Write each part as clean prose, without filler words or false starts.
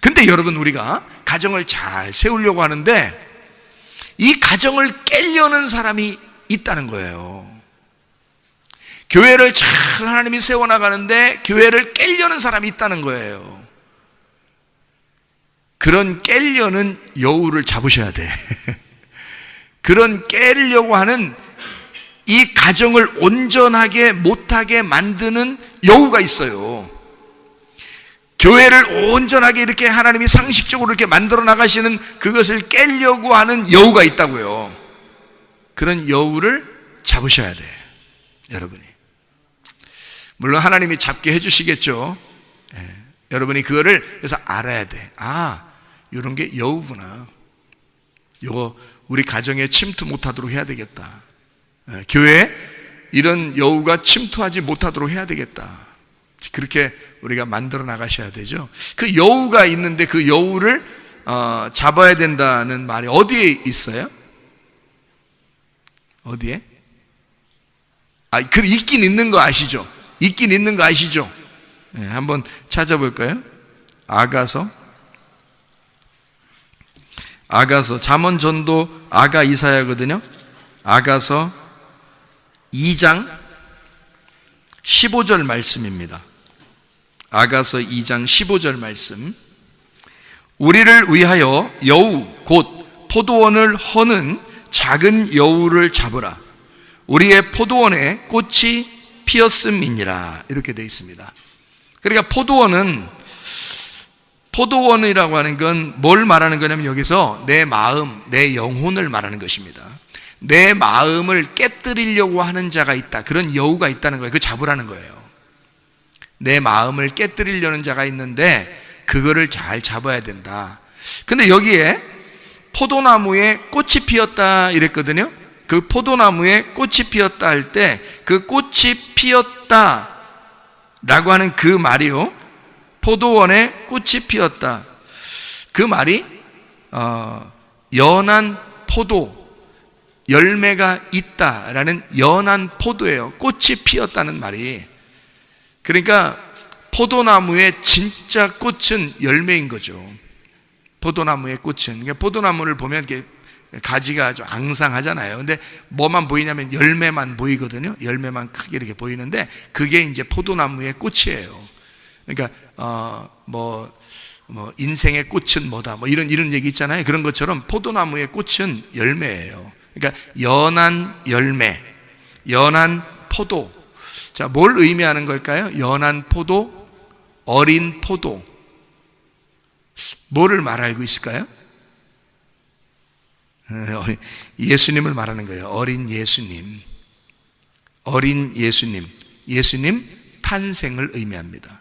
근데 여러분, 우리가 가정을 잘 세우려고 하는데 이 가정을 깨려는 사람이 있다는 거예요. 교회를 잘 하나님이 세워나가는데 교회를 깨려는 사람이 있다는 거예요. 그런 깨려는 여우를 잡으셔야 돼. 그런 깨려고 하는 이 가정을 온전하게 못하게 만드는 여우가 있어요. 교회를 온전하게 이렇게 하나님이 상식적으로 이렇게 만들어 나가시는 그것을 깨려고 하는 여우가 있다고요. 그런 여우를 잡으셔야 돼, 여러분이. 물론 하나님이 잡게 해주시겠죠. 여러분이 그거를 그래서 알아야 돼. 아, 이런 게 여우구나. 이거 우리 가정에 침투 못하도록 해야 되겠다. 교회에 이런 여우가 침투하지 못하도록 해야 되겠다. 그렇게 우리가 만들어 나가셔야 되죠. 그 여우가 있는데 그 여우를 잡아야 된다는 말이 어디에 있어요? 어디에? 있긴 있는 거 아시죠? 있긴 있는 거 아시죠? 네, 한번 찾아볼까요? 아가서, 잠언 전도 아가 이사야거든요. 아가서 2장 15절 말씀입니다. 아가서 2장 15절 말씀. 우리를 위하여 여우 곧 포도원을 허는 작은 여우를 잡으라. 우리의 포도원에 꽃이 피었음이니라. 이렇게 되어 있습니다. 그러니까 포도원이라고 하는 건 뭘 말하는 거냐면 여기서 내 마음, 내 영혼을 말하는 것입니다. 내 마음을 깨뜨리려고 하는 자가 있다. 그런 여우가 있다는 거예요. 그거 잡으라는 거예요. 내 마음을 깨뜨리려는 자가 있는데 그거를 잘 잡아야 된다. 근데 여기에 포도나무에 꽃이 피었다 이랬거든요. 그 포도나무에 꽃이 피었다 할 때 그 꽃이 피었다 라고 하는 그 말이요, 포도원에 꽃이 피었다, 그 말이 연한 포도, 열매가 있다라는 연한 포도예요. 꽃이 피었다는 말이. 그러니까 포도나무의 진짜 꽃은 열매인 거죠. 포도나무의 꽃은. 그러니까 포도나무를 보면 이렇게 가지가 아주 앙상하잖아요. 근데 뭐만 보이냐면 열매만 보이거든요. 열매만 크게 이렇게 보이는데 그게 이제 포도나무의 꽃이에요. 그러니까 인생의 꽃은 뭐다, 뭐 이런 얘기 있잖아요. 그런 것처럼 포도나무의 꽃은 열매예요. 그러니까 연한 열매, 연한 포도. 자, 뭘 의미하는 걸까요? 연한 포도, 어린 포도. 뭐를 말하고 있을까요? 예수님을 말하는 거예요. 어린 예수님. 어린 예수님. 예수님 탄생을 의미합니다.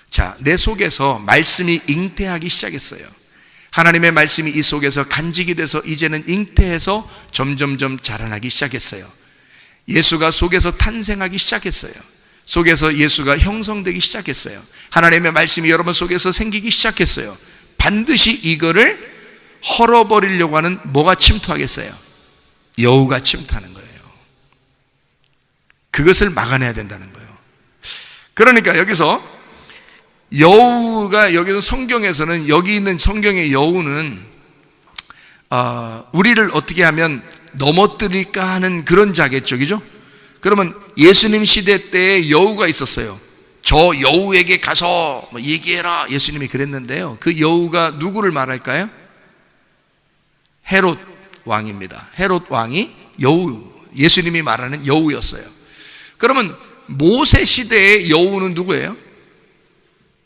자, 내 속에서 말씀이 잉태하기 시작했어요. 하나님의 말씀이 이 속에서 간직이 돼서 이제는 잉태해서 점점점 자라나기 시작했어요. 예수가 속에서 탄생하기 시작했어요. 속에서 예수가 형성되기 시작했어요. 하나님의 말씀이 여러분 속에서 생기기 시작했어요. 반드시 이거를 헐어버리려고 하는 뭐가 침투하겠어요? 여우가 침투하는 거예요. 그것을 막아내야 된다는 거예요. 그러니까 여기서 여우가, 여기서 성경에서는, 여기 있는 성경의 여우는 우리를 어떻게 하면 넘어뜨릴까 하는 그런 자겠죠, 그죠? 그러면 예수님 시대 때에 여우가 있었어요. 저 여우에게 가서 얘기해라, 예수님이 그랬는데요. 그 여우가 누구를 말할까요? 헤롯 왕입니다. 헤롯 왕이 여우, 예수님이 말하는 여우였어요. 그러면 모세 시대의 여우는 누구예요?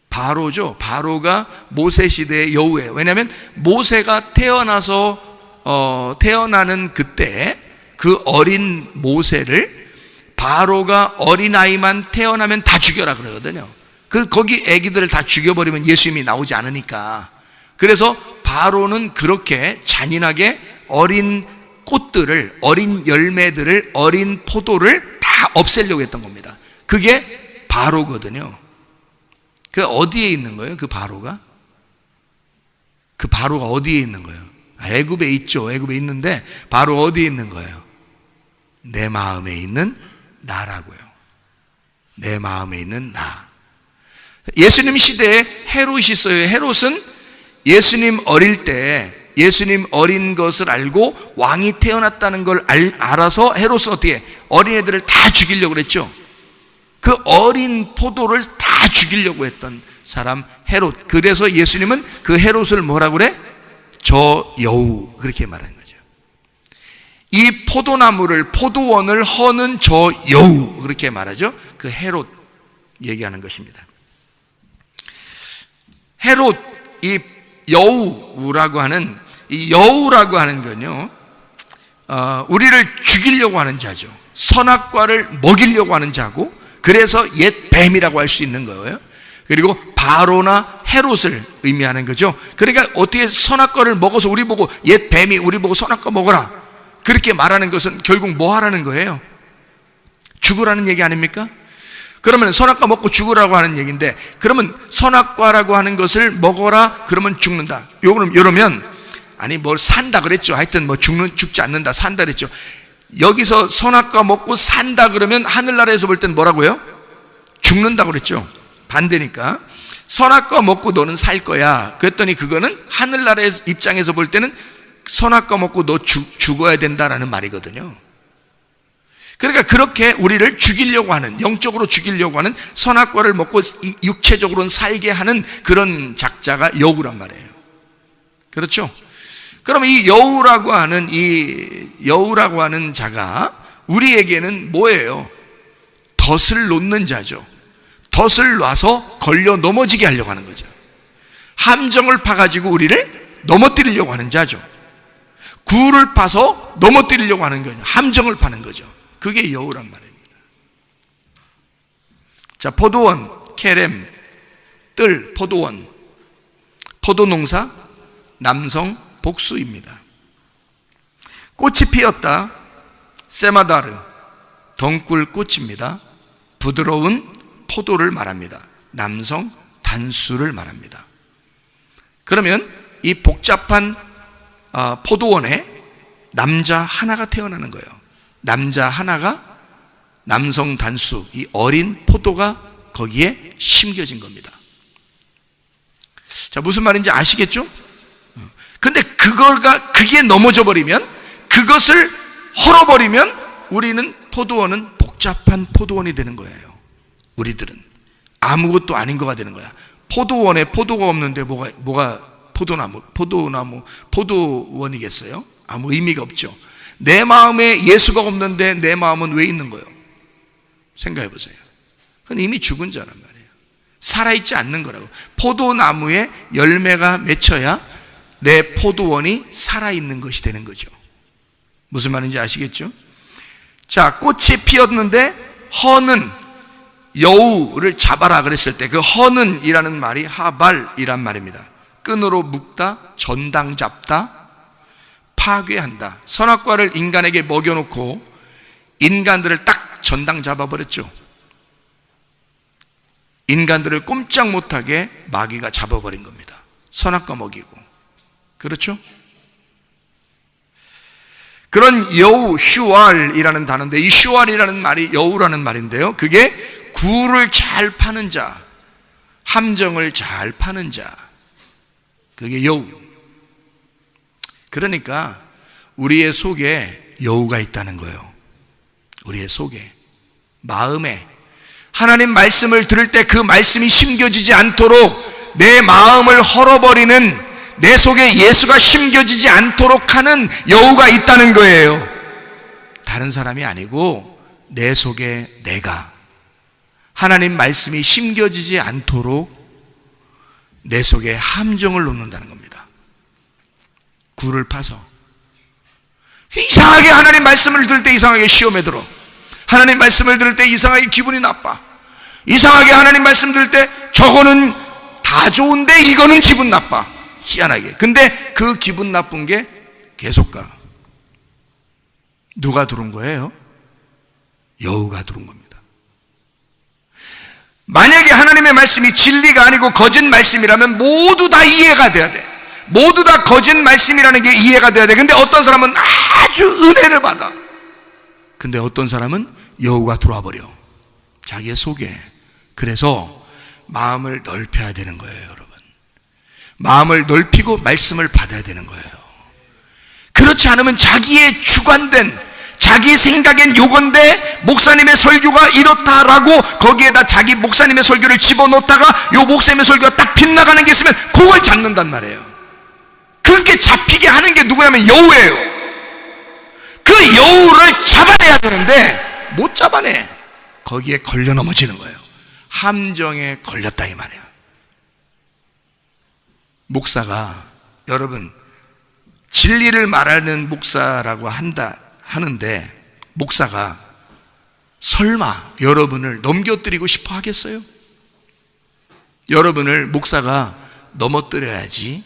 바로죠. 바로가 모세 시대의 여우예요. 왜냐하면 모세가 태어나는 그때 그 어린 모세를 바로가 어린아이만 태어나면 다 죽여라 그러거든요. 거기 애기들을 다 죽여버리면 예수님이 나오지 않으니까. 그래서 바로는 그렇게 잔인하게 어린 꽃들을, 어린 열매들을, 어린 포도를 다 없애려고 했던 겁니다. 그게 바로거든요. 그 어디에 있는 거예요? 그 바로가? 그 바로가 어디에 있는 거예요? 애굽에 있죠. 애굽에 있는데 바로 어디에 있는 거예요? 내 마음에 있는 나라고요. 내 마음에 있는 나. 예수님 시대에 헤롯이 있어요. 헤롯은 예수님 어릴 때 예수님 어린 것을 알고 왕이 태어났다는 걸 알아서 헤롯은 어떻게 어린애들을 다 죽이려고 그랬죠. 그 어린 포도를 다 죽이려고 했던 사람 헤롯. 그래서 예수님은 그 헤롯을 뭐라고 그래? 저 여우, 그렇게 말하는 거죠. 이 포도나무를, 포도원을 허는 저 여우, 그렇게 말하죠. 그 헤롯 얘기하는 것입니다. 헤롯, 이 여우라고 하는, 이 여우라고 하는 건요, 우리를 죽이려고 하는 자죠. 선악과를 먹이려고 하는 자고, 그래서 옛 뱀이라고 할 수 있는 거예요. 그리고 바로나 헤롯을 의미하는 거죠. 그러니까 어떻게 선악과를 먹어서 우리 보고 옛 뱀이 우리 보고 선악과 먹어라, 그렇게 말하는 것은 결국 뭐 하라는 거예요? 죽으라는 얘기 아닙니까? 그러면 선악과 먹고 죽으라고 하는 얘기인데, 그러면 선악과라고 하는 것을 먹어라 그러면 죽는다. 이러면 아니 뭘 산다 그랬죠. 하여튼 뭐 죽지 않는다, 산다 그랬죠. 여기서 선악과 먹고 산다 그러면 하늘나라에서 볼 땐 뭐라고요? 죽는다 그랬죠. 반대니까 선악과 먹고 너는 살 거야 그랬더니 그거는 하늘나라의 입장에서 볼 때는 선악과 먹고 너 죽어야 된다라는 말이거든요. 그러니까 그렇게 우리를 죽이려고 하는, 영적으로 죽이려고 하는, 선악과를 먹고 육체적으로는 살게 하는 그런 작자가 여우란 말이에요. 그렇죠? 그럼 이 여우라고 하는 자가 우리에게는 뭐예요? 덫을 놓는 자죠. 덫을 놔서 걸려 넘어지게 하려고 하는 거죠. 함정을 파가지고 우리를 넘어뜨리려고 하는 자죠. 굴을 파서 넘어뜨리려고 하는 거죠. 함정을 파는 거죠. 그게 여우란 말입니다. 자, 포도원, 케렘, 뜰, 포도원, 포도농사, 남성, 복수입니다. 꽃이 피었다, 세마다르, 덩굴 꽃입니다. 부드러운 포도를 말합니다. 남성, 단수를 말합니다. 그러면 이 복잡한 포도원에 남자 하나가 태어나는 거예요. 남자 하나가, 남성 단수, 이 어린 포도가 거기에 심겨진 겁니다. 자, 무슨 말인지 아시겠죠? 근데 그게 넘어져 버리면, 그것을 헐어버리면 우리는 포도원은 복잡한 포도원이 되는 거예요. 우리들은 아무것도 아닌 거가 되는 거야. 포도원에 포도가 없는데 뭐가 포도원이겠어요? 아무 의미가 없죠. 내 마음에 예수가 없는데 내 마음은 왜 있는 거예요? 생각해 보세요. 그건 이미 죽은 자란 말이에요. 살아있지 않는 거라고. 포도나무에 열매가 맺혀야 내 포도원이 살아있는 것이 되는 거죠. 무슨 말인지 아시겠죠? 자, 꽃이 피었는데 허는, 여우를 잡아라 그랬을 때 그 허는 이라는 말이 하발이란 말입니다. 끈으로 묶다, 전당 잡다, 파괴한다. 선악과를 인간에게 먹여놓고 인간들을 딱 전당 잡아버렸죠. 인간들을 꼼짝 못하게 마귀가 잡아버린 겁니다. 선악과 먹이고. 그렇죠? 그런 여우, 슈왈이라는 단어인데, 이 슈왈이라는 말이 여우라는 말인데요, 그게 굴을 잘 파는 자, 함정을 잘 파는 자, 그게 여우. 그러니까 우리의 속에 여우가 있다는 거예요. 우리의 속에, 마음에. 하나님 말씀을 들을 때 그 말씀이 심겨지지 않도록 내 마음을 헐어버리는, 내 속에 예수가 심겨지지 않도록 하는 여우가 있다는 거예요. 다른 사람이 아니고 내 속에 내가 하나님 말씀이 심겨지지 않도록 내 속에 함정을 놓는다는 겁니다. 굴을 파서. 이상하게 하나님 말씀을 들을 때 이상하게 시험에 들어. 하나님 말씀을 들을 때 이상하게 기분이 나빠. 이상하게 하나님 말씀 들을 때 저거는 다 좋은데 이거는 기분 나빠. 희한하게. 근데 그 기분 나쁜 게 계속 가. 누가 들어온 거예요? 여우가 들어온 겁니다. 만약에 하나님의 말씀이 진리가 아니고 거짓 말씀이라면 모두 다 이해가 돼야 돼. 모두 다 거짓 말씀이라는 게 이해가 돼야 돼. 근데 어떤 사람은 아주 은혜를 받아. 근데 어떤 사람은 여우가 들어와 버려, 자기의 속에. 그래서 마음을 넓혀야 되는 거예요, 여러분. 마음을 넓히고 말씀을 받아야 되는 거예요. 그렇지 않으면 자기의 주관된, 자기 생각엔 요건데 목사님의 설교가 이렇다라고 거기에다 자기 목사님의 설교를 집어넣다가 요 목사님의 설교가 딱 빗나가는 게 있으면 그걸 잡는단 말이에요. 그렇게 잡히게 하는 게 누구냐면 여우예요. 그 여우를 잡아내야 되는데 못 잡아내. 거기에 걸려 넘어지는 거예요. 함정에 걸렸다 이 말이에요. 목사가, 여러분, 진리를 말하는 목사라고 하는데 목사가 설마 여러분을 넘겨뜨리고 싶어 하겠어요? 여러분을 목사가 넘어뜨려야지,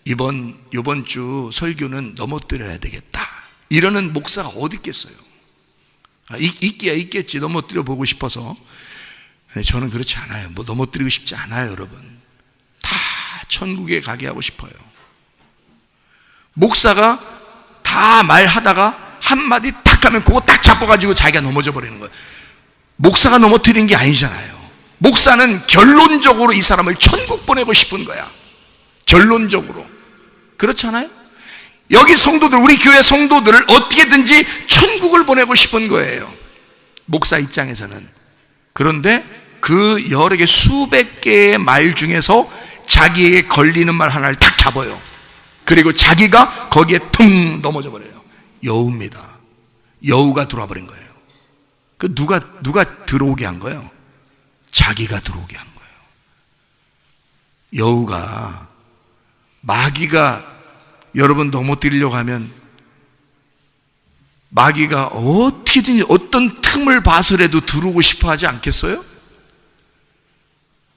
이번 주 설교는 넘어뜨려야 되겠다, 이러는 목사가 어디 있겠어요? 있기야 있겠지, 넘어뜨려 보고 싶어서. 저는 그렇지 않아요. 뭐 넘어뜨리고 싶지 않아요. 여러분, 다 천국에 가게 하고 싶어요. 목사가 다 말하다가 한마디 탁 하면 그거 딱 잡아가지고 자기가 넘어져 버리는 거예요. 목사가 넘어뜨리는 게 아니잖아요. 목사는 결론적으로 이 사람을 천국 보내고 싶은 거야. 결론적으로. 그렇잖아요? 여기 성도들, 우리 교회 성도들을 어떻게든지 천국을 보내고 싶은 거예요, 목사 입장에서는. 그런데 그 여러 개, 수백 개의 말 중에서 자기에게 걸리는 말 하나를 딱 잡아요. 그리고 자기가 거기에 퉁 넘어져 버려요. 여우입니다. 여우가 들어와 버린 거예요. 그 누가 들어오게 한 거예요? 자기가 들어오게 한 거예요. 여우가, 마귀가 여러분 넘어뜨리려고 하면 마귀가 어떻게든지 어떤 틈을 봐서라도 들어오고 싶어 하지 않겠어요?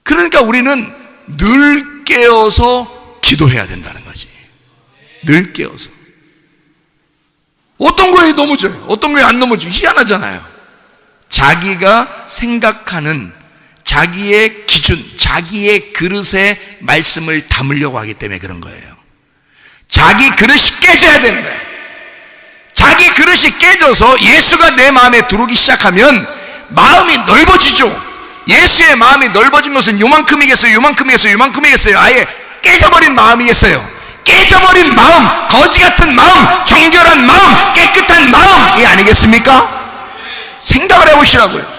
그러니까 우리는 늘 깨어서 기도해야 된다는 거지. 늘 깨어서. 어떤 거에 넘어져요, 어떤 거에 안 넘어져요. 희한하잖아요. 자기가 생각하는 자기의 기준, 자기의 그릇에 말씀을 담으려고 하기 때문에 그런 거예요. 자기 그릇이 깨져야 되는 거예요. 자기 그릇이 깨져서 예수가 내 마음에 들어오기 시작하면 마음이 넓어지죠. 예수의 마음이 넓어진 것은 요만큼이겠어요, 요만큼이겠어요, 요만큼이겠어요? 아예 깨져버린 마음이겠어요? 깨져버린 마음, 거지 같은 마음, 정결한 마음, 깨끗한 마음이 아니겠습니까? 생각을 해보시라고요.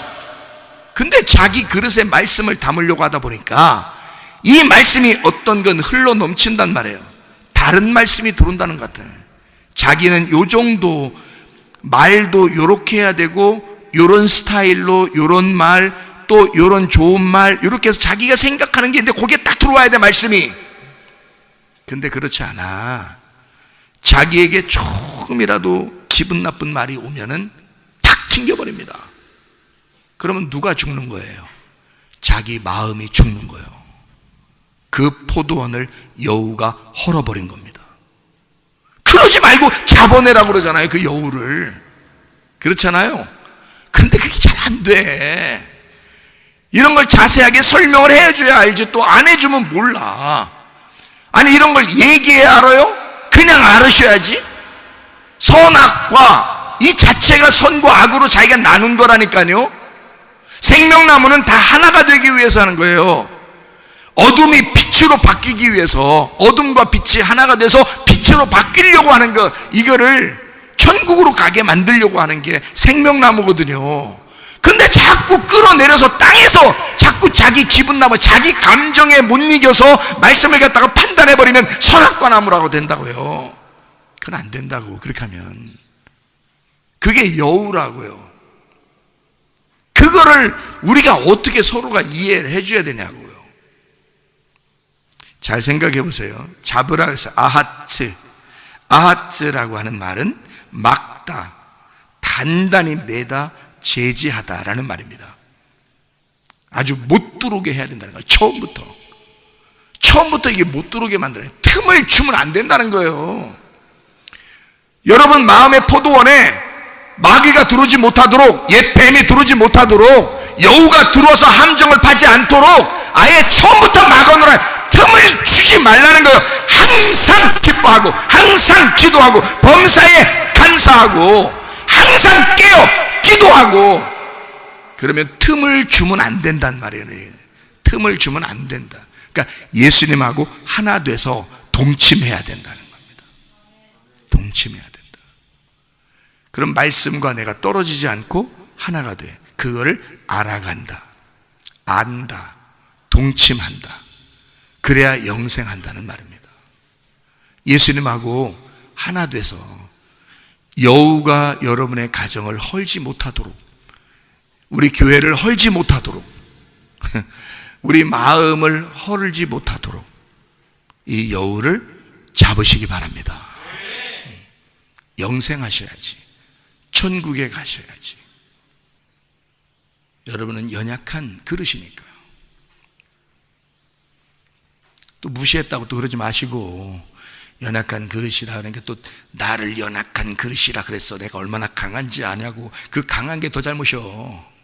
근데 자기 그릇에 말씀을 담으려고 하다 보니까 이 말씀이 어떤 건 흘러 넘친단 말이에요. 다른 말씀이 들어온다는 것 같아요. 자기는 요 정도 말도 요렇게 해야 되고, 요런 스타일로 요런 말, 또 요런 좋은 말, 요렇게 해서 자기가 생각하는 게 있는데 거기에 딱 들어와야 돼, 말씀이. 근데 그렇지 않아. 자기에게 조금이라도 기분 나쁜 말이 오면은 탁 튕겨버립니다. 그러면 누가 죽는 거예요? 자기 마음이 죽는 거예요. 그 포도원을 여우가 헐어버린 겁니다. 그러지 말고 잡아내라고 그러잖아요, 그 여우를. 그렇잖아요? 그런데 그게 잘 안 돼. 이런 걸 자세하게 설명을 해줘야 알지, 또 안 해주면 몰라. 아니, 이런 걸 얘기해야 알아요? 그냥 알으셔야지. 선악과 이 자체가 선과 악으로 자기가 나눈 거라니까요. 생명나무는 다 하나가 되기 위해서 하는 거예요. 어둠이 빛으로 바뀌기 위해서, 어둠과 빛이 하나가 돼서 빛으로 바뀌려고 하는 거, 이거를 천국으로 가게 만들려고 하는 게 생명나무거든요. 근데 자꾸 끌어내려서 땅에서 자꾸 자기 기분 나무, 자기 감정에 못 이겨서 말씀을 갖다가 판단해버리면 선악과 나무라고 된다고요. 그건 안 된다고. 그렇게 하면 그게 여우라고요. 그거를 우리가 어떻게 서로가 이해를 해줘야 되냐고요. 잘 생각해 보세요. 잡으라 해서 아하츠라고 하는 말은 막다, 단단히 매다, 제지하다라는 말입니다. 아주 못 들어오게 해야 된다는 거예요. 처음부터 이게 못 들어오게 만들어요. 틈을 주면 안 된다는 거예요. 여러분 마음의 포도원에 마귀가 들어오지 못하도록, 옛 뱀이 들어오지 못하도록, 여우가 들어와서 함정을 파지 않도록 아예 처음부터 막아놓으라. 틈을 주지 말라는 거예요. 항상 기뻐하고, 항상 기도하고, 범사에 감사하고, 항상 깨어 기도하고. 그러면 틈을 주면 안 된단 말이에요. 틈을 주면 안 된다. 그러니까 예수님하고 하나 돼서 동침해야 된다는 겁니다. 동침해야 된다. 그럼 말씀과 내가 떨어지지 않고 하나가 돼. 그거를 알아간다, 안다, 동침한다. 그래야 영생한다는 말입니다. 예수님하고 하나 돼서 여우가 여러분의 가정을 헐지 못하도록, 우리 교회를 헐지 못하도록, 우리 마음을 헐지 못하도록 이 여우를 잡으시기 바랍니다. 영생하셔야지, 천국에 가셔야지. 여러분은 연약한 그릇이니까요. 또 무시했다고 또 그러지 마시고, 연약한 그릇이라 그러니까 또 나를 연약한 그릇이라 그랬어, 내가 얼마나 강한지 아냐고. 그 강한 게 더 잘못이요.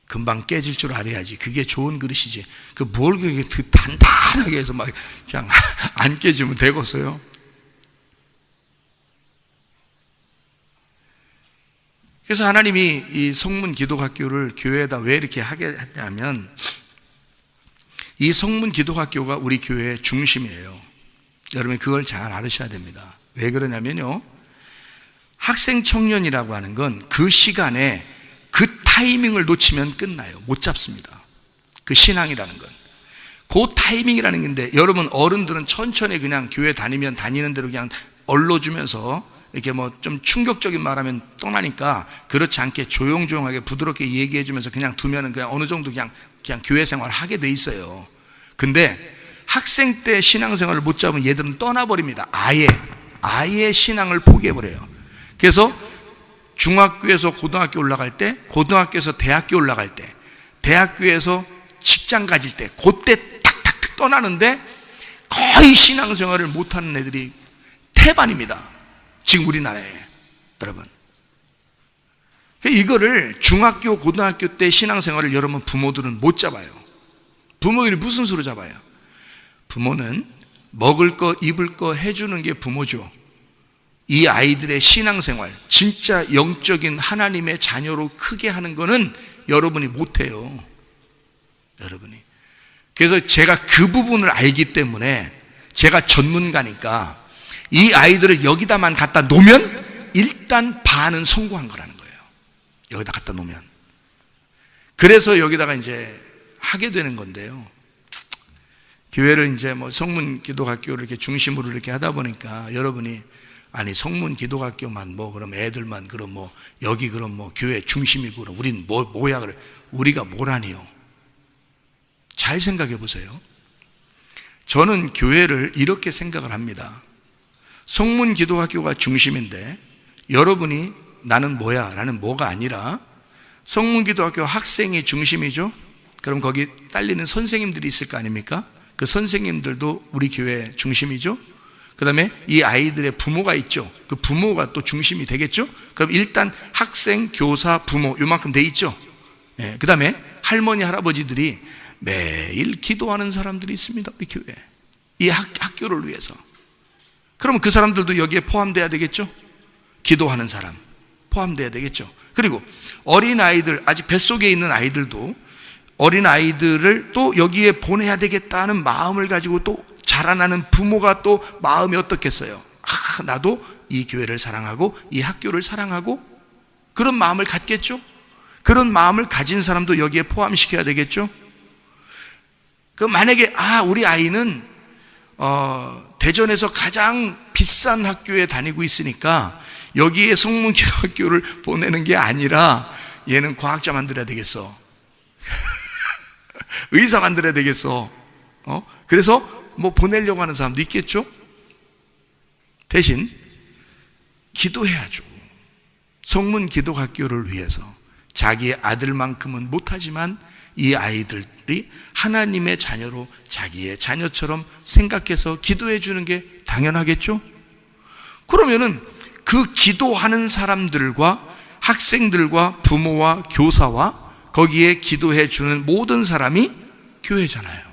금방 깨질 줄 알아야지. 그게 좋은 그릇이지. 그 뭘 그렇게 단단하게 해서 막 그냥 안 깨지면 되겠어요. 그래서 하나님이 이 성문 기독학교를 교회에다 왜 이렇게 하게 했냐면, 이 성문 기독학교가 우리 교회의 중심이에요. 여러분 그걸 잘 알으셔야 됩니다. 왜 그러냐면요, 학생 청년이라고 하는 건 그 시간에 그 타이밍을 놓치면 끝나요. 못 잡습니다. 그 신앙이라는 건 그 타이밍이라는 건데, 여러분 어른들은 천천히 그냥 교회 다니면 다니는 대로 그냥 얼러주면서 이렇게 뭐 좀 충격적인 말하면 떠나니까, 그렇지 않게 조용조용하게 부드럽게 얘기해 주면서 그냥 두면은 그냥 어느 정도 그냥 교회 생활을 하게 돼 있어요. 근데 학생 때 신앙생활을 못 잡으면 얘들은 떠나버립니다. 아예 신앙을 포기해버려요. 그래서 중학교에서 고등학교 올라갈 때, 고등학교에서 대학교 올라갈 때, 대학교에서 직장 가질 때, 그때 탁탁탁 떠나는데 거의 신앙생활을 못하는 애들이 태반입니다. 지금 우리나라에. 여러분, 이거를 중학교 고등학교 때 신앙생활을 여러분 부모들은 못 잡아요. 부모들이 무슨 수로 잡아요? 부모는 먹을 거 입을 거 해주는 게 부모죠. 이 아이들의 신앙생활, 진짜 영적인 하나님의 자녀로 크게 하는 거는 여러분이 못해요. 여러분이. 그래서 제가 그 부분을 알기 때문에 제가 전문가니까 이 아이들을 여기다만 갖다 놓으면 일단 반은 성공한 거라는 거예요. 여기다 갖다 놓으면. 그래서 여기다가 이제 하게 되는 건데요. 교회를 이제 뭐 성문 기독학교를 이렇게 중심으로 이렇게 하다 보니까 여러분이, 아니 성문 기독학교만 뭐 그럼 애들만 그럼 뭐 여기 그럼 뭐 교회 중심이고 그럼 우린 뭐야 그래. 우리가 뭐라니요. 잘 생각해 보세요. 저는 교회를 이렇게 생각을 합니다. 성문 기독학교가 중심인데 여러분이 나는 뭐야 라는 뭐가 아니라, 성문 기독학교 학생이 중심이죠. 그럼 거기 딸리는 선생님들이 있을 거 아닙니까? 그 선생님들도 우리 교회 중심이죠. 그 다음에 이 아이들의 부모가 있죠. 그 부모가 또 중심이 되겠죠. 그럼 일단 학생, 교사, 부모 요만큼 돼 있죠. 예, 그 다음에 할머니, 할아버지들이 매일 기도하는 사람들이 있습니다. 우리 교회 이 학교를 위해서. 그러면 그 사람들도 여기에 포함돼야 되겠죠. 기도하는 사람 포함돼야 되겠죠. 그리고 어린아이들, 아직 뱃속에 있는 아이들도 어린아이들을 또 여기에 보내야 되겠다는 마음을 가지고 또 자라나는 부모가 또 마음이 어떻겠어요? 나도 이 교회를 사랑하고 이 학교를 사랑하고 그런 마음을 갖겠죠. 그런 마음을 가진 사람도 여기에 포함시켜야 되겠죠. 그 만약에 우리 아이는 대전에서 가장 비싼 학교에 다니고 있으니까 여기에 성문 기독학교를 보내는 게 아니라 얘는 과학자 만들어야 되겠어. 의사 만들어야 되겠어. 그래서 뭐 보내려고 하는 사람도 있겠죠. 대신 기도해야죠. 성문 기독학교를 위해서. 자기의 아들만큼은 못하지만 이 아이들이 하나님의 자녀로 자기의 자녀처럼 생각해서 기도해 주는 게 당연하겠죠. 그러면은 그 기도하는 사람들과 학생들과 부모와 교사와 거기에 기도해 주는 모든 사람이 교회잖아요.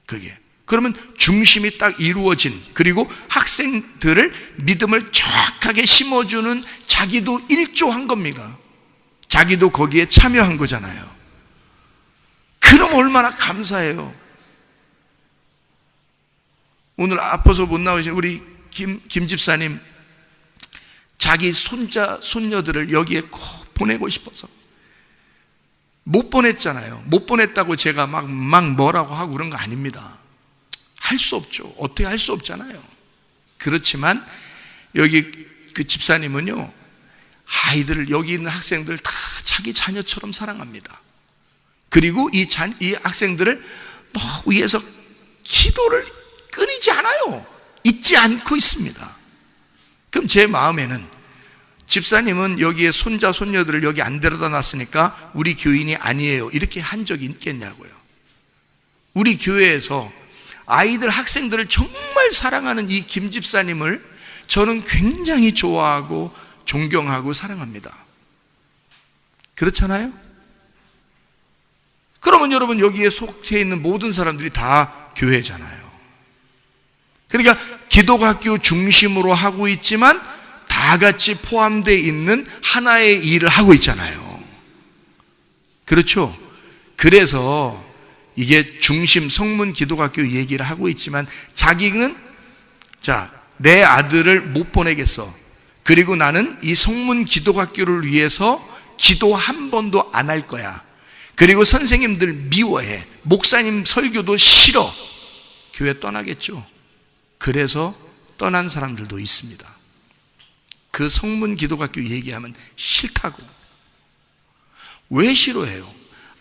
그게. 그러면 중심이 딱 이루어진, 그리고 학생들을 믿음을 정확하게 심어주는, 자기도 일조한 겁니다. 자기도 거기에 참여한 거잖아요. 그럼 얼마나 감사해요. 오늘 아파서 못 나오신 우리 김 집사님, 자기 손자, 손녀들을 여기에 꼭 보내고 싶어서 못 보냈잖아요. 못 보냈다고 제가 막 뭐라고 하고 그런 거 아닙니다. 할 수 없죠. 어떻게 할 수 없잖아요. 그렇지만 여기 그 집사님은요, 아이들을, 여기 있는 학생들 다 자기 자녀처럼 사랑합니다. 그리고 이 학생들을 너무 위해서 기도를 끊이지 않아요. 잊지 않고 있습니다. 그럼 제 마음에는 집사님은 여기에 손자, 손녀들을 여기 안 데려다 놨으니까 우리 교인이 아니에요, 이렇게 한 적이 있겠냐고요. 우리 교회에서 아이들, 학생들을 정말 사랑하는 이 김 집사님을 저는 굉장히 좋아하고 존경하고 사랑합니다. 그렇잖아요? 그러면 여러분, 여기에 속해 있는 모든 사람들이 다 교회잖아요. 그러니까 기독학교 중심으로 하고 있지만 다 같이 포함되어 있는 하나의 일을 하고 있잖아요. 그렇죠? 그래서 이게 중심 성문 기독학교 얘기를 하고 있지만 자기는, 자, 내 아들을 못 보내겠어. 그리고 나는 이 성문 기독학교를 위해서 기도 한 번도 안 할 거야. 그리고 선생님들 미워해. 목사님 설교도 싫어. 교회 떠나겠죠. 그래서 떠난 사람들도 있습니다. 그 성문 기독학교 얘기하면 싫다고. 왜 싫어해요?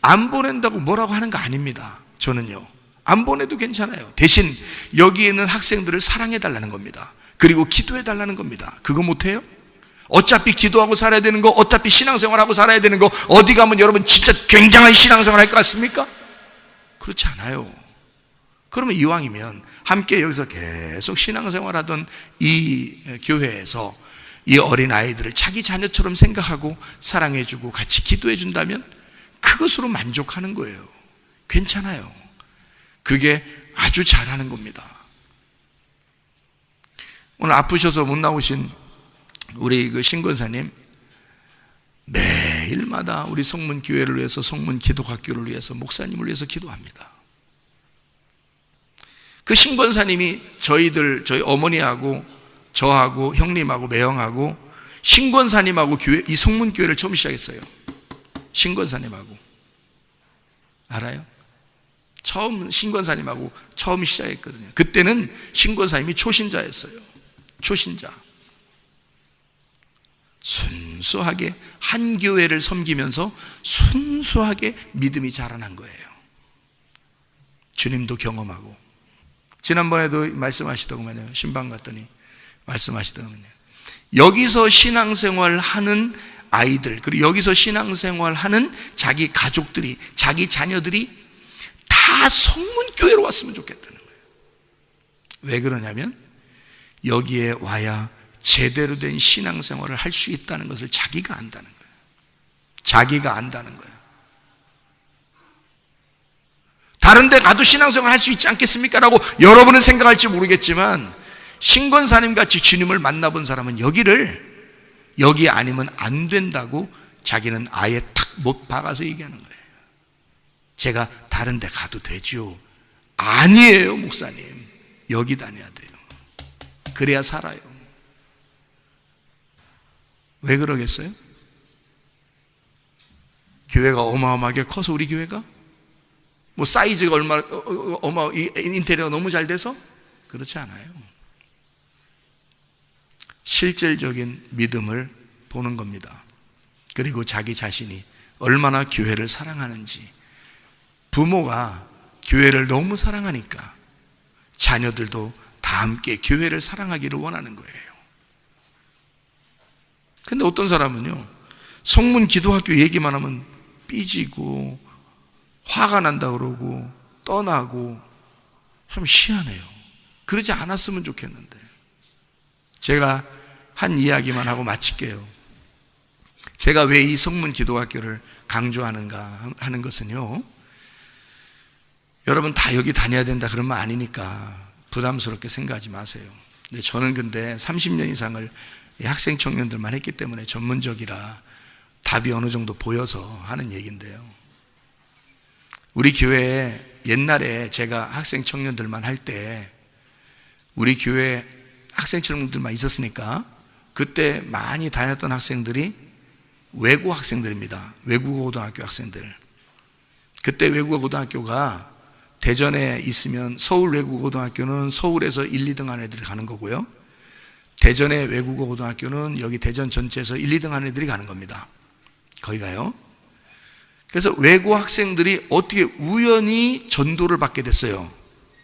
안 보낸다고 뭐라고 하는 거 아닙니다. 저는요, 안 보내도 괜찮아요. 대신 여기에 있는 학생들을 사랑해 달라는 겁니다. 그리고 기도해 달라는 겁니다. 그거 못해요? 어차피 기도하고 살아야 되는 거, 어차피 신앙생활하고 살아야 되는 거, 어디 가면 여러분 진짜 굉장한 신앙생활 할 것 같습니까? 그렇지 않아요. 그러면 이왕이면 함께 여기서 계속 신앙생활하던 이 교회에서 이 어린아이들을 자기 자녀처럼 생각하고 사랑해주고 같이 기도해준다면 그것으로 만족하는 거예요. 괜찮아요. 그게 아주 잘하는 겁니다. 오늘 아프셔서 못 나오신 우리 그 신권사님, 매일마다 우리 성문교회를 위해서, 성문 기독학교를 위해서, 목사님을 위해서 기도합니다. 그 신권사님이 저희 어머니하고 저하고 형님하고 매형하고 신권사님하고 이 성문교회를 처음 시작했어요. 신권사님하고 알아요? 처음 신권사님하고 처음 시작했거든요. 그때는 신권사님이 초신자였어요. 초신자. 순수하게 한 교회를 섬기면서 순수하게 믿음이 자라난 거예요. 주님도 경험하고. 지난번에도 말씀하시더구만요. 신방 갔더니 말씀하시더구만요. 여기서 신앙생활 하는 아이들, 그리고 여기서 신앙생활 하는 자기 가족들이, 자기 자녀들이 다 성문교회로 왔으면 좋겠다는 거예요. 왜 그러냐면 여기에 와야 제대로 된 신앙생활을 할 수 있다는 것을 자기가 안다는 거예요. 자기가 안다는 거예요. 다른 데 가도 신앙생활 할 수 있지 않겠습니까? 라고 여러분은 생각할지 모르겠지만 신권사님 같이 주님을 만나본 사람은 여기 아니면 안 된다고 자기는 아예 탁 못 박아서 얘기하는 거예요. 제가 다른 데 가도 되죠? 아니에요, 목사님. 여기 다녀야 돼요. 그래야 살아요. 왜 그러겠어요? 교회가 어마어마하게 커서, 우리 교회가 뭐 사이즈가 얼마나 인테리어가 너무 잘 돼서? 그렇지 않아요. 실질적인 믿음을 보는 겁니다. 그리고 자기 자신이 얼마나 교회를 사랑하는지. 부모가 교회를 너무 사랑하니까 자녀들도 다 함께 교회를 사랑하기를 원하는 거예요. 근데 어떤 사람은요, 성문 기도학교 얘기만 하면 삐지고 화가 난다 그러고 떠나고, 참 희한해요. 그러지 않았으면 좋겠는데. 제가 한 이야기만 하고 마칠게요. 제가 왜 이 성문 기도학교를 강조하는가 하는 것은요, 여러분 다 여기 다녀야 된다 그러면 아니니까 부담스럽게 생각하지 마세요. 근데 저는 30년 이상을 학생 청년들만 했기 때문에 전문적이라 답이 어느 정도 보여서 하는 얘기인데요. 우리 교회에 옛날에 제가 학생 청년들만 할 때 우리 교회 학생철문들만 있었으니까 그때 많이 다녔던 학생들이 외고 학생들입니다. 외국어 고등학교 학생들. 그때 외국어 고등학교가 대전에 있으면 서울 외국어 고등학교는 서울에서 1, 2등 한 애들이 가는 거고요. 대전의 외국어 고등학교는 여기 대전 전체에서 1, 2등 한 애들이 가는 겁니다. 거기 가요. 그래서 외고 학생들이 어떻게 우연히 전도를 받게 됐어요.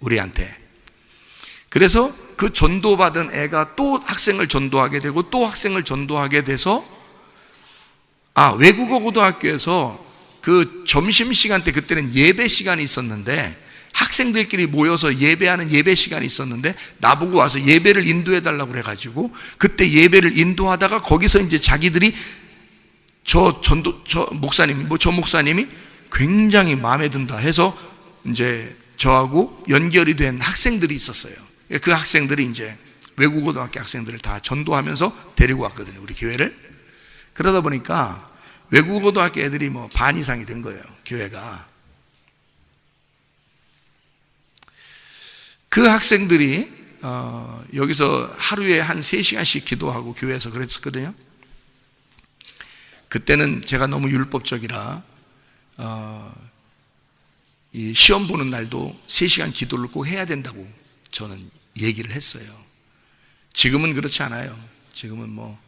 우리한테. 그래서 그 전도받은 애가 또 학생을 전도하게 되고 또 학생을 전도하게 돼서 외국어 고등학교에서 그 점심시간 때 그때는 예배 시간이 있었는데 학생들끼리 모여서 예배하는 예배 시간이 있었는데 나보고 와서 예배를 인도해 달라고 그래가지고 그때 예배를 인도하다가 거기서 이제 자기들이 저 목사님이 굉장히 마음에 든다 해서 이제 저하고 연결이 된 학생들이 있었어요. 그 학생들이 이제 외국어고등학교 학생들을 다 전도하면서 데리고 왔거든요, 우리 교회를. 그러다 보니까 외국어고등학교 애들이 뭐 반 이상이 된 거예요, 교회가. 그 학생들이 여기서 하루에 한 3시간씩 기도하고 교회에서 그랬었거든요. 그때는 제가 너무 율법적이라 이 시험 보는 날도 3시간 기도를 꼭 해야 된다고 저는 얘기를 했어요. 지금은 그렇지 않아요. 지금은 뭐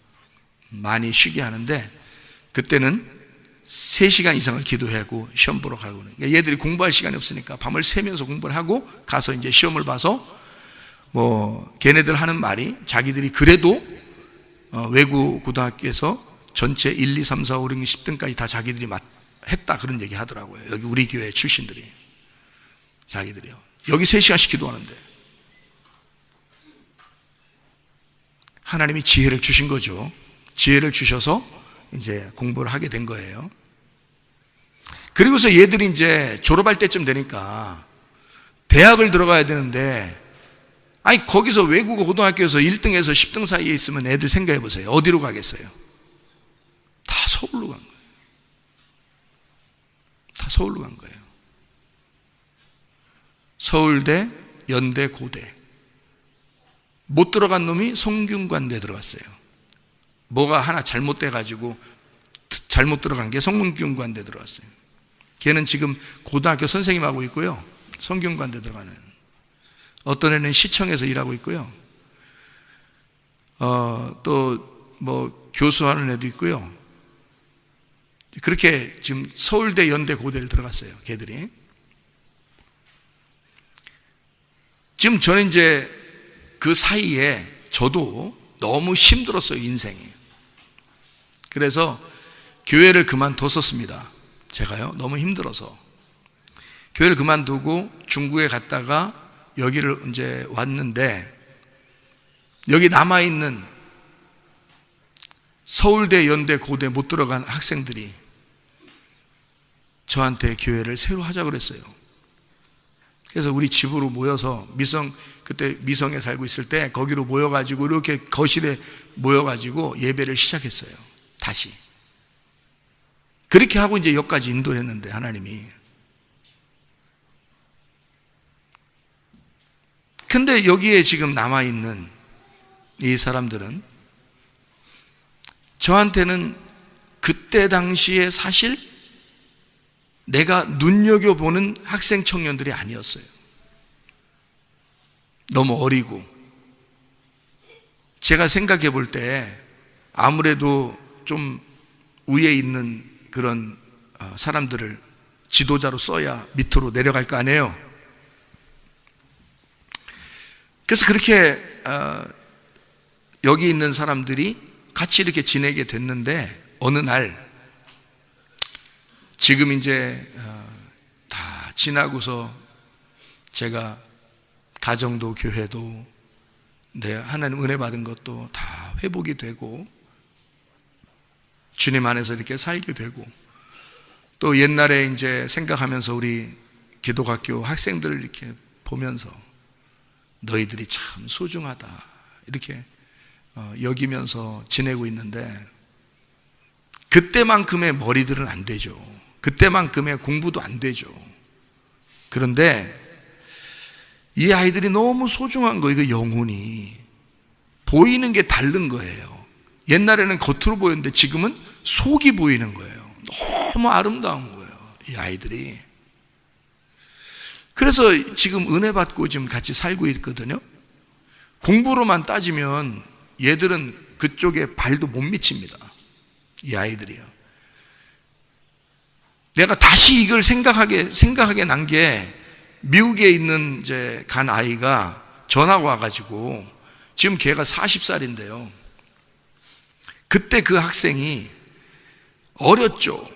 많이 쉬게 하는데 그때는 3시간 이상을 기도하고 시험 보러 가고는, 그러니까 얘들이 공부할 시간이 없으니까 밤을 새면서 공부를 하고 가서 이제 시험을 봐서 뭐 걔네들 하는 말이 자기들이 그래도 외국 고등학교에서 전체 1, 2, 3, 4, 5, 6, 10등까지 다 자기들이 했다 그런 얘기 하더라고요. 여기 우리 교회 출신들이. 자기들이요. 여기 3시간씩 기도하는데 하나님이 지혜를 주신 거죠. 지혜를 주셔서 이제 공부를 하게 된 거예요. 그리고서 얘들이 이제 졸업할 때쯤 되니까 대학을 들어가야 되는데 거기서 외국어 고등학교에서 1등에서 10등 사이에 있으면 애들 생각해 보세요. 어디로 가겠어요? 다 서울로 간 거예요. 다 서울로 간 거예요. 서울대, 연대, 고대. 못 들어간 놈이 성균관대 들어갔어요. 뭐가 하나 잘못돼가지고 잘못 들어간 게 성균관대 들어갔어요. 걔는 지금 고등학교 선생님하고 있고요. 성균관대 들어가는. 어떤 애는 시청에서 일하고 있고요. 또 뭐 교수하는 애도 있고요. 그렇게 지금 서울대, 연대, 고대를 들어갔어요. 걔들이. 지금 저는 이제 그 사이에 저도 너무 힘들었어요, 인생이. 그래서 교회를 그만뒀었습니다. 제가요, 너무 힘들어서. 교회를 그만두고 중국에 갔다가 여기를 이제 왔는데, 여기 남아있는 서울대, 연대, 고대 못 들어간 학생들이 저한테 교회를 새로 하자고 그랬어요. 그래서 우리 집으로 모여서 그때 미성에 살고 있을 때 거기로 모여가지고 이렇게 거실에 모여가지고 예배를 시작했어요. 다시. 그렇게 하고 이제 여기까지 인도를 했는데 하나님이. 근데 여기에 지금 남아있는 이 사람들은 저한테는 그때 당시에 사실 내가 눈여겨보는 학생 청년들이 아니었어요. 너무 어리고, 제가 생각해 볼 때 아무래도 좀 위에 있는 그런 사람들을 지도자로 써야 밑으로 내려갈 거 아니에요. 그래서 그렇게 여기 있는 사람들이 같이 이렇게 지내게 됐는데, 어느 날 지금 이제 다 지나고서 제가 가정도 교회도 하나님 은혜 받은 것도 다 회복이 되고 주님 안에서 이렇게 살게 되고, 또 옛날에 이제 생각하면서 우리 기독학교 학생들을 이렇게 보면서 너희들이 참 소중하다 이렇게 여기면서 지내고 있는데, 그때만큼의 머리들은 안 되죠. 그때만큼의 공부도 안 되죠. 그런데 이 아이들이 너무 소중한 거예요. 그 영혼이 보이는 게 다른 거예요. 옛날에는 겉으로 보였는데 지금은 속이 보이는 거예요. 너무 아름다운 거예요, 이 아이들이. 그래서 지금 은혜 받고 지금 같이 살고 있거든요. 공부로만 따지면 얘들은 그쪽에 발도 못 미칩니다, 이 아이들이요. 내가 다시 이걸 생각하게 난 게, 미국에 있는 이제 간 아이가 전화가 와가지고, 지금 걔가 40살인데요. 그때 그 학생이 어렸죠.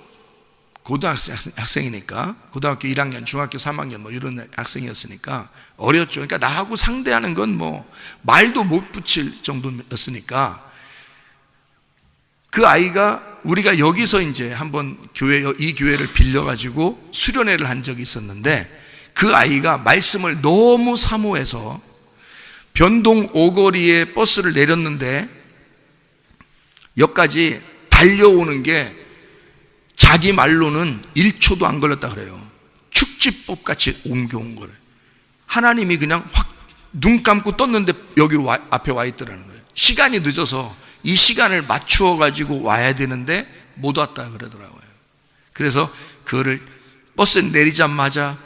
고등학생이니까, 고등학교 1학년, 중학교 3학년 뭐 이런 학생이었으니까 어렸죠. 그러니까 나하고 상대하는 건 뭐 말도 못 붙일 정도였으니까, 그 아이가 우리가 여기서 이제 한번 이 교회를 빌려가지고 수련회를 한 적이 있었는데, 그 아이가 말씀을 너무 사모해서 변동 오거리에 버스를 내렸는데 여기까지 달려오는 게 자기 말로는 1초도 안 걸렸다 그래요. 축지법 같이 옮겨온 거를. 하나님이 그냥 확 눈 감고 떴는데 여기로 앞에 와 있더라는 거예요. 시간이 늦어서 이 시간을 맞추어 가지고 와야 되는데 못 왔다 그러더라고요. 그래서 그거를 버스에 내리자마자,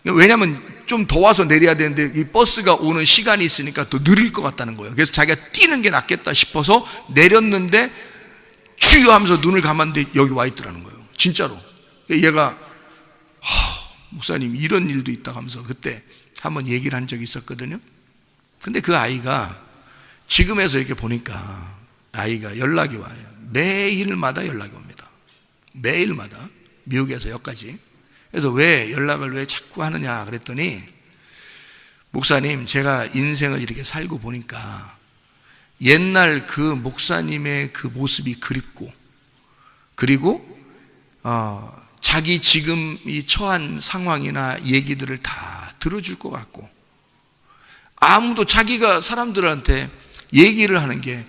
왜냐면 좀 더 와서 내려야 되는데 이 버스가 오는 시간이 있으니까 더 느릴 것 같다는 거예요. 그래서 자기가 뛰는 게 낫겠다 싶어서 내렸는데 주여 하면서 눈을 감았는데 여기 와 있더라는 거예요. 진짜로. 얘가 목사님 이런 일도 있다 하면서 그때 한번 얘기를 한 적이 있었거든요. 근데 그 아이가 지금에서 이렇게 보니까 아이가 연락이 와요. 매일마다 연락이 옵니다. 매일마다. 미국에서 여기까지. 그래서 왜 연락을 왜 자꾸 하느냐 그랬더니, 목사님 제가 인생을 이렇게 살고 보니까 옛날 그 목사님의 그 모습이 그립고, 그리고 자기 지금 이 처한 상황이나 얘기들을 다 들어줄 것 같고, 아무도 자기가 사람들한테 얘기를 하는 게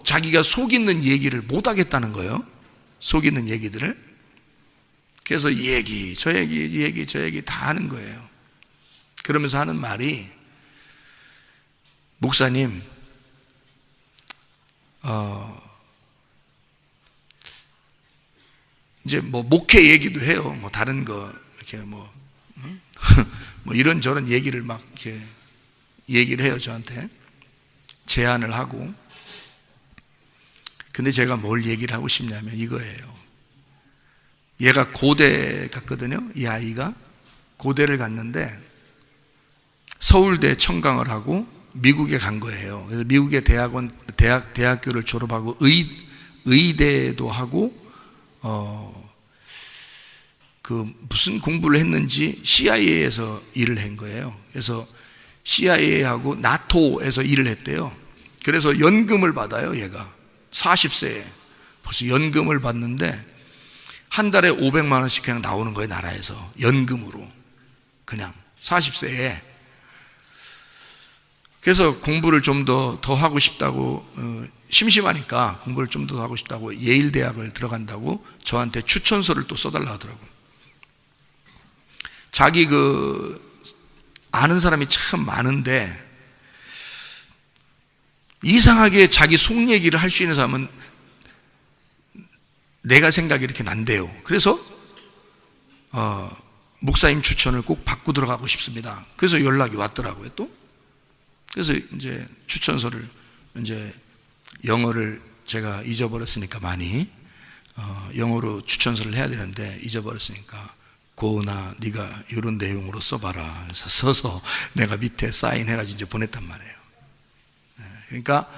자기가 속 있는 얘기를 못 하겠다는 거예요. 속 있는 얘기들을. 그래서 저 얘기 다 하는 거예요. 그러면서 하는 말이, 목사님, 이제 목회 얘기도 해요. 다른 거, 이렇게 이런저런 얘기를 막 이렇게 얘기를 해요, 저한테. 제안을 하고. 근데 제가 뭘 얘기를 하고 싶냐면 이거예요. 얘가 고대 갔거든요. 이 아이가 고대를 갔는데 서울대 청강을 하고 미국에 간 거예요. 그래서 미국의 대학교를 졸업하고 의대도 하고, 무슨 공부를 했는지 CIA에서 일을 한 거예요. 그래서 CIA하고 나토에서 일을 했대요. 그래서 연금을 받아요, 얘가. 40세에 벌써 연금을 받는데 한 달에 500만 원씩 그냥 나오는 거예요, 나라에서. 연금으로. 그냥 40세에. 그래서 공부를 좀 더 하고 싶다고, 심심하니까 공부를 좀 더 하고 싶다고 예일 대학을 들어간다고 저한테 추천서를 또 써달라 하더라고요. 자기 아는 사람이 참 많은데 이상하게 자기 속 얘기를 할 수 있는 사람은 내가 생각이 이렇게 난대요. 그래서 목사님 추천을 꼭 받고 들어가고 싶습니다. 그래서 연락이 왔더라고요, 또. 그래서 이제 추천서를, 이제 영어를 제가 잊어버렸으니까 많이 영어로 추천서를 해야 되는데 잊어버렸으니까, 고은아 네가 이런 내용으로 써봐라. 그래서 써서 내가 밑에 사인해가지고 이제 보냈단 말이에요. 그러니까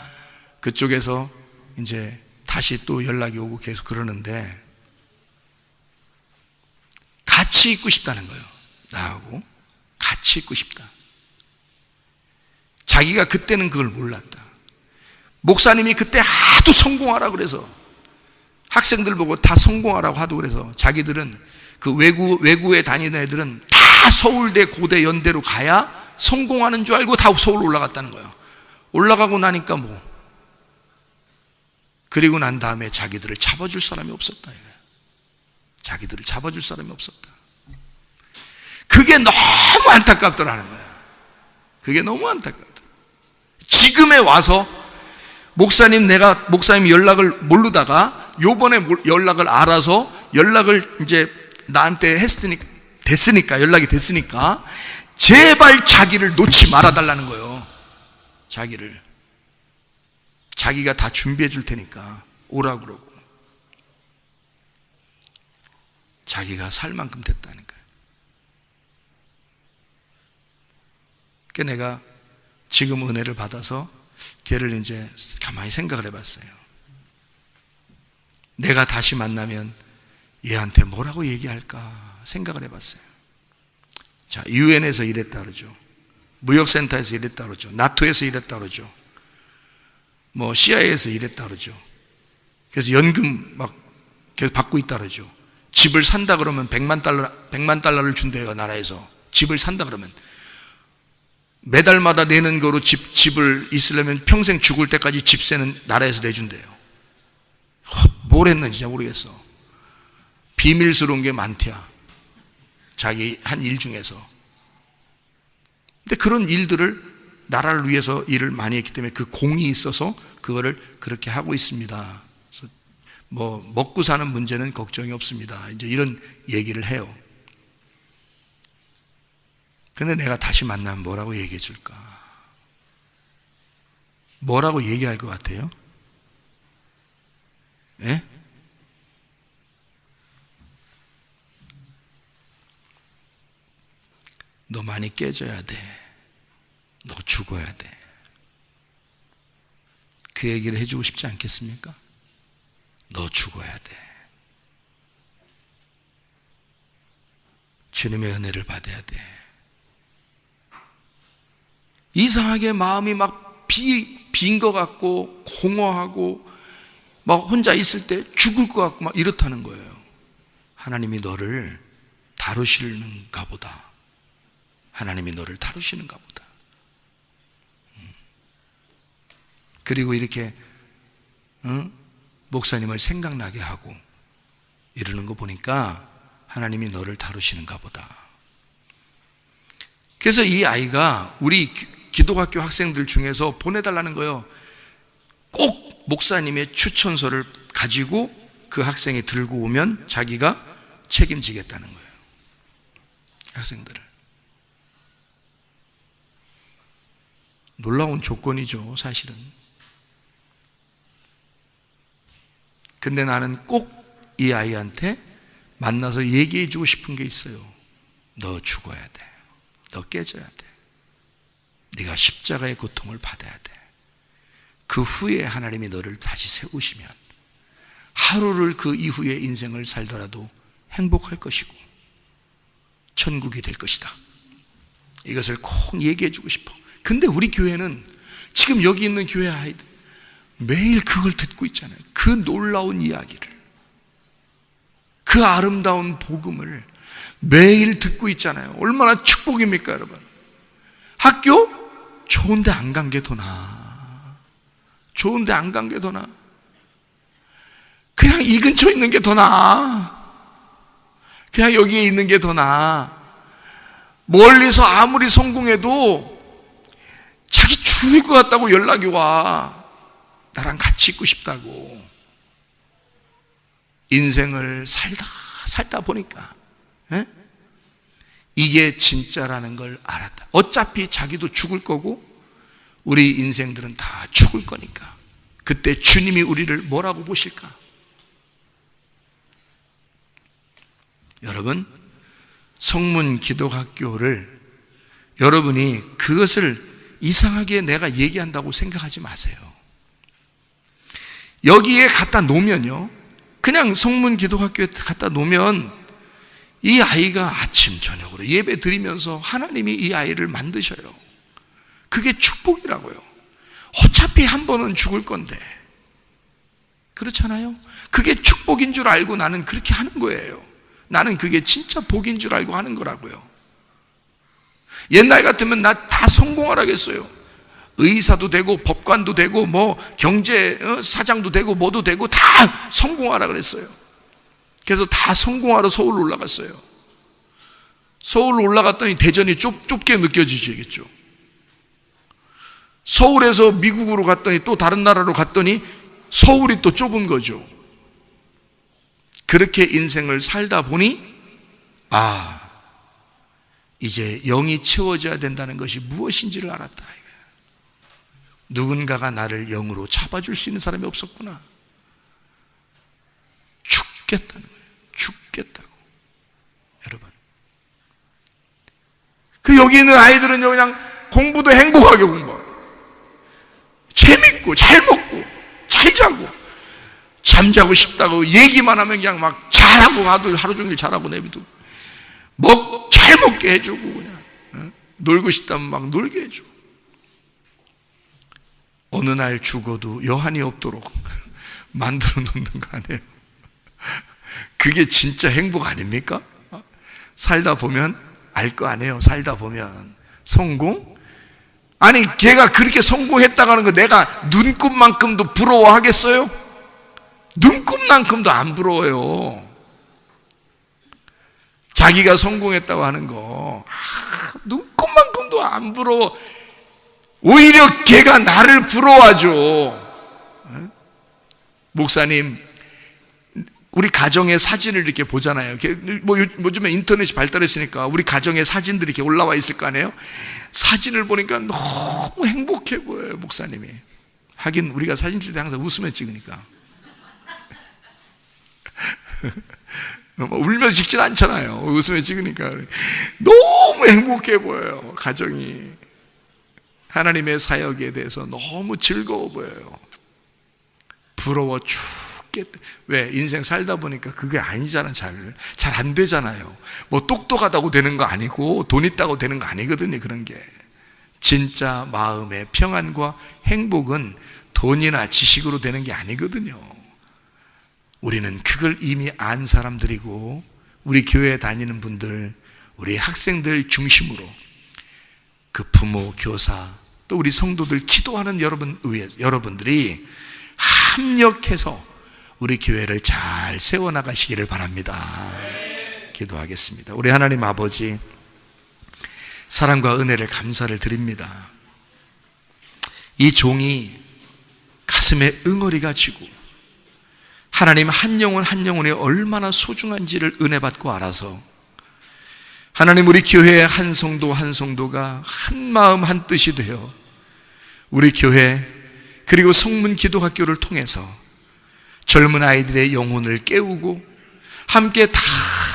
그쪽에서 이제 다시 또 연락이 오고 계속 그러는데, 같이 있고 싶다는 거예요. 나하고 같이 있고 싶다. 자기가 그때는 그걸 몰랐다. 목사님이 그때 하도 성공하라 그래서, 학생들 보고 다 성공하라고 하도 그래서, 자기들은 그 외구에 다니는 애들은 다 서울대, 고대, 연대로 가야 성공하는 줄 알고 다 서울 올라갔다는 거예요. 올라가고 나니까 그리고 난 다음에 자기들을 잡아줄 사람이 없었다. 자기들을 잡아줄 사람이 없었다. 그게 너무 안타깝더라는 거야. 그게 너무 안타깝더라. 지금에 와서 내가 목사님 연락을 모르다가 요번에 연락을 알아서 연락을 이제 나한테 연락이 됐으니까 제발 자기를 놓지 말아달라는 거예요. 자기가 다 준비해 줄 테니까 오라고 그러고. 자기가 살 만큼 됐다니까요. 그러니까 내가 지금 은혜를 받아서 걔를 이제 가만히 생각을 해봤어요. 내가 다시 만나면 얘한테 뭐라고 얘기할까 생각을 해봤어요. 자, 유엔에서 일했다 그러죠. 무역센터에서 일했다 그러죠. 나토에서 일했다 그러죠. 뭐 CIA에서 일했다 그러죠. 그래서 연금 막 계속 받고 있다 그러죠. 집을 산다 그러면 100만 달러를 준대요. 나라에서 집을 산다 그러면 매달마다 내는 거로 집을 있으려면 평생 죽을 때까지 집세는 나라에서 내준대요. 뭘 했는지 잘 모르겠어. 비밀스러운 게 많대야. 자기 한 일 중에서. 근데 그런 일들을 나라를 위해서 일을 많이 했기 때문에 그 공이 있어서 그거를 그렇게 하고 있습니다. 그래서 뭐 먹고 사는 문제는 걱정이 없습니다. 이제 이런 얘기를 해요. 근데 내가 다시 만나면 뭐라고 얘기해 줄까? 뭐라고 얘기할 것 같아요? 예? 너 많이 깨져야 돼. 너 죽어야 돼. 그 얘기를 해주고 싶지 않겠습니까? 너 죽어야 돼. 주님의 은혜를 받아야 돼. 이상하게 마음이 막 빈 것 같고 공허하고 막 혼자 있을 때 죽을 것 같고 막 이렇다는 거예요. 하나님이 너를 다루시는가 보다. 하나님이 너를 다루시는가 보다. 그리고 이렇게 목사님을 생각나게 하고 이러는 거 보니까 하나님이 너를 다루시는가 보다. 그래서 이 아이가 우리 기독학교 학생들 중에서 보내달라는 거예요. 꼭 목사님의 추천서를 가지고 그 학생이 들고 오면 자기가 책임지겠다는 거예요. 학생들을. 놀라운 조건이죠, 사실은. 근데 나는 꼭 이 아이한테 만나서 얘기해 주고 싶은 게 있어요. 너 죽어야 돼. 너 깨져야 돼. 네가 십자가의 고통을 받아야 돼. 그 후에 하나님이 너를 다시 세우시면 하루를 그 이후의 인생을 살더라도 행복할 것이고 천국이 될 것이다. 이것을 꼭 얘기해 주고 싶어. 근데 우리 교회는 지금 여기 있는 교회 아이들 매일 그걸 듣고 있잖아요. 그 놀라운 이야기를, 그 아름다운 복음을 매일 듣고 있잖아요. 얼마나 축복입니까, 여러분? 학교? 좋은데 안 간 게 더 나아. 좋은데 안 간 게 더 나아. 그냥 이 근처에 있는 게 더 나아. 그냥 여기에 있는 게 더 나아. 멀리서 아무리 성공해도 자기 죽을 것 같다고 연락이 와. 나랑 같이 있고 싶다고. 인생을 살다 보니까 이게 진짜라는 걸 알았다. 어차피 자기도 죽을 거고 우리 인생들은 다 죽을 거니까 그때 주님이 우리를 뭐라고 보실까? 여러분, 성문 기독학교를 여러분이 그것을 이상하게 내가 얘기한다고 생각하지 마세요. 여기에 갖다 놓으면요, 그냥 성문 기독학교에 갖다 놓으면 이 아이가 아침 저녁으로 예배 드리면서 하나님이 이 아이를 만드셔요. 그게 축복이라고요. 어차피 한 번은 죽을 건데, 그렇잖아요. 그게 축복인 줄 알고 나는 그렇게 하는 거예요. 나는 그게 진짜 복인 줄 알고 하는 거라고요. 옛날 같으면 나 다 성공하라겠어요. 의사도 되고 법관도 되고 뭐 경제 사장도 되고 뭐도 되고 다 성공하라 그랬어요. 그래서 다 성공하러 서울 올라갔어요. 서울 올라갔더니 대전이 좁게 느껴지시겠죠. 서울에서 미국으로 갔더니 또 다른 나라로 갔더니 서울이 또 좁은 거죠. 그렇게 인생을 살다 보니 이제 영이 채워져야 된다는 것이 무엇인지를 알았다. 누군가가 나를 영으로 잡아줄 수 있는 사람이 없었구나. 죽겠다는 거예요. 죽겠다고. 여러분, 여기 있는 아이들은요, 그냥 공부도 행복하게 공부하고 재밌고 잘 먹고 잘 자고 잠자고 싶다고 얘기만 하면 그냥 막 잘하고 하루 종일 잘하고 내비두고 잘 먹게 해주고 그냥 놀고 싶다면 막 놀게 해주고 어느 날 죽어도 여한이 없도록 만들어 놓는 거 아니에요? 그게 진짜 행복 아닙니까? 살다 보면 알 거 아니에요? 살다 보면 성공? 아니 걔가 그렇게 성공했다고 하는 거 내가 눈곱만큼도 부러워하겠어요? 눈곱만큼도 안 부러워요. 자기가 성공했다고 하는 거 눈곱만큼도 안 부러워. 오히려 걔가 나를 부러워하죠. 목사님, 우리 가정의 사진을 이렇게 보잖아요. 요즘에 인터넷이 발달했으니까 우리 가정의 사진들이 이렇게 올라와 있을 거 아니에요? 사진을 보니까 너무 행복해 보여요, 목사님이. 하긴 우리가 사진 찍을 때 항상 웃으며 찍으니까. 울며 찍진 않잖아요. 웃으며 찍으니까. 너무 행복해 보여요, 가정이. 하나님의 사역에 대해서 너무 즐거워 보여요. 부러워 죽겠다. 왜? 인생 살다 보니까 그게 아니잖아. 잘 안 되잖아요. 뭐 똑똑하다고 되는 거 아니고 돈 있다고 되는 거 아니거든요. 그런 게 진짜 마음의 평안과 행복은 돈이나 지식으로 되는 게 아니거든요. 우리는 그걸 이미 안 사람들이고 우리 교회에 다니는 분들, 우리 학생들 중심으로 그 부모, 교사, 또 우리 성도들 기도하는 여러분들이 합력해서 우리 교회를 잘 세워나가시기를 바랍니다. 기도하겠습니다. 우리 하나님 아버지, 사랑과 은혜를 감사를 드립니다. 이 종이 가슴에 응어리가 지고 하나님 한 영혼 한 영혼이 얼마나 소중한지를 은혜 받고 알아서 하나님 우리 교회의 한 성도 한 성도가 한 마음 한 뜻이 되어 우리 교회 그리고 성문 기도학교를 통해서 젊은 아이들의 영혼을 깨우고 함께 다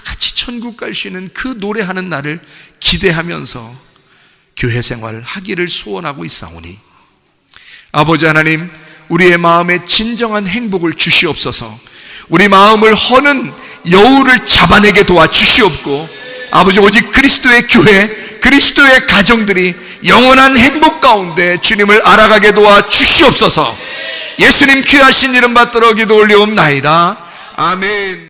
같이 천국 갈 수 있는 그 노래하는 날을 기대하면서 교회 생활 하기를 소원하고 있사오니 아버지 하나님, 우리의 마음에 진정한 행복을 주시옵소서. 우리 마음을 허는 여우를 잡아내게 도와주시옵고 아버지, 오직 그리스도의 교회, 그리스도의 가정들이 영원한 행복 가운데 주님을 알아가게 도와주시옵소서. 예수님 귀하신 이름 받들어 기도 올리옵나이다. 아멘.